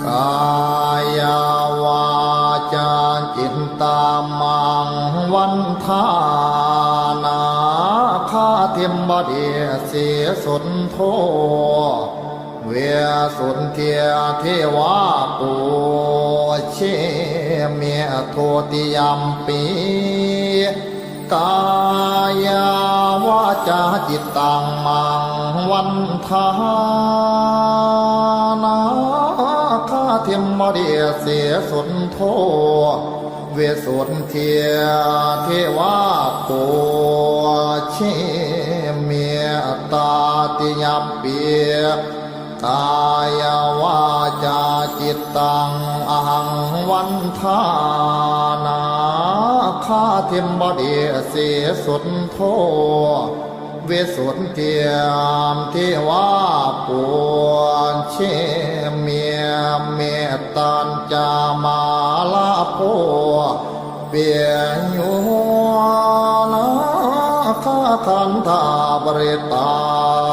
กายวาจาจิตตามังวันทานาข้าเทียมบดีเสียสุนโทเวสุนเทียเทวาปูเชเมียโทติยมปีกายาวาจาจิตตังมังวันทานาข้าเทียมบดีเสียสุนโทเวสุนเทียเทวาปูเชเมียตาติยมปีกายวาจาจิตตังอหังวันทานาข้าเทียมบดีเสียสุนโทเวสุนเทียมเทวาปูเชเมียเมตตัญจามาลาโพเปียโยนาข้าคันธาบริตา